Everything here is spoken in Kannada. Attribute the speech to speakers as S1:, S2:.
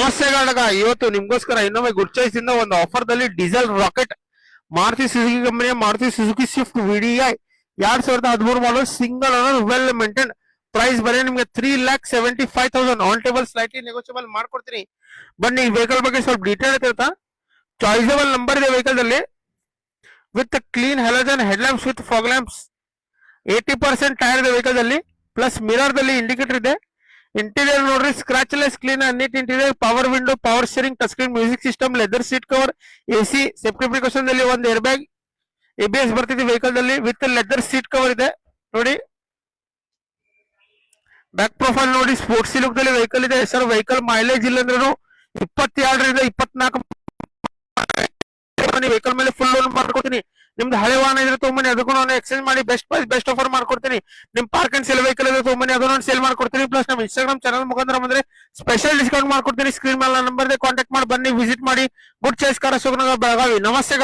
S1: ನಮಸ್ತೆ ಗಾಡಗ, ಇವತ್ತು ನಿಮ್ಗೋಸ್ಕರ ಇನ್ನೊಮ್ಮೆ ಗುಡ್ ಚಾಯ್ಸ್ ಇಂದ ಒಂದು ಆಫರ್ ದಲ್ಲಿ ಡೀಸೆಲ್ ರಾಕೆಟ್ ಮಾರುತಿ ಸುಜುಕಿ ಕಂಪನಿಯ Maruti Suzuki Swift VDI 2013 model single owner well maintain. Price ಬರೀ ನಿಮ್ಗೆ 3,75,000 ಆನ್ ಟೇಬಲ್ ಸ್ಲೈಟ್ಲಿ ನೆಗೋಷಿಯಬಲ್ ಮಾಡ್ಕೊಡ್ತೀನಿ. ಬನ್ನಿ ಈ ವೆಹಿಕಲ್ ಬಗ್ಗೆ ಸ್ವಲ್ಪ ಡೀಟೇಲ್ ಐತಾ. ಚಾಯ್ಸಬಲ್ ನಂಬರ್ ಇದೆ ವೆಹಿಕಲ್ ದಲ್ಲಿ with clean halogen head lamps with fog lamps. 80% tyre ಇದೆ ವೆಹಿಕಲ್ ದಲ್ಲಿ, ಪ್ಲಸ್ ಮಿರರ್ ದಲ್ಲಿ ಇಂಡಿಕೇಟರ್ ಇದೆ. ಇಂಟೀರಿಯರ್ ನೋಡ್ರಿ scratchless clean neat interior, power window, power steering, touch screen music system, leather seat cover, AC, safety precaution ದಲ್ಲಿ ಒಂದು ಏರ್ ಬ್ಯಾಗ್, ABS ಬರ್ತಿದೆ ವೆಹಿಕಲ್ ದಲ್ಲಿ ವಿತ್ ಲೆದರ್ ಸೀಟ್ ಕವರ್ ಇದೆ ನೋಡಿ. ಬ್ಯಾಕ್ ಪ್ರೊಫೈಲ್ ನೋಡಿ ಸ್ಪೋರ್ಟ್ಸಿ ಲುಕ್ ದಲ್ಲಿ ವೆಹಿಕಲ್ ಇದೆ. ಸರ್ ವೆಹಿಕಲ್ ಮೈಲೇಜ್ ಇಲ್ಲ ಅಂದ್ರೂ 22 ರಿಂದ 24 ವೆಹಿಕಲ್ ಮೇಲೆ ಫುಲ್ ಲೋನ್ ಮಾಡ್ಕೊಡ್ತೀನಿ. ನಿಮ್ದು ಹಳೆ ವಾಹನ ಇದ್ರೆ ತೊಗೊಂಬನ್ನಿ, ಅದಕ್ಕೂ ನಾನು ಎಕ್ಸ್ಚೇಂಜ್ ಮಾಡಿ ಬೆಸ್ಟ್ ಪ್ರೈಸ್ ಬೆಸ್ಟ್ ಆಫರ್ ಮಾಡ್ಕೊಡ್ತೀನಿ. ನಿಮ್ ಪಾರ್ಕ್ ಅಂಡ್ ಸೇಲ್ ವೆಹಿಕಲ್ ಇದ್ರೆ ತೊಗೊಂಬನ್ನಿ, ಅದನ್ನು ಸೇಲ್ ಮಾಡ್ಕೊಡ್ತೀನಿ. ಪ್ಲಸ್ ನಮ್ಮ ಇನ್ಸ್ಟಾಗ್ರಾಮ್ ಚಾನಲ್ ಮುಖಾಂತರ ಬಂದ್ರೆ ಸ್ಪೆಷಲ್ ಡಿಸ್ಕೌಂಟ್ ಮಾಡ್ಕೊಡ್ತೀನಿ. ಸ್ಕ್ರೀನ್ ಮೇಲೆ ನಂಬರ್ ಕಾಂಟ್ಯಾಕ್ಟ್ ಮಾಡಿ ಬನ್ನಿ, ವಿಸಿಟ್ ಮಾಡಿ. ಗುಡ್ ಚಾಯ್ಸ್ ಕಾರ ಸುಗನಗರ ಬೆಳಗಾವಿ. ನಮಸ್ತೆ.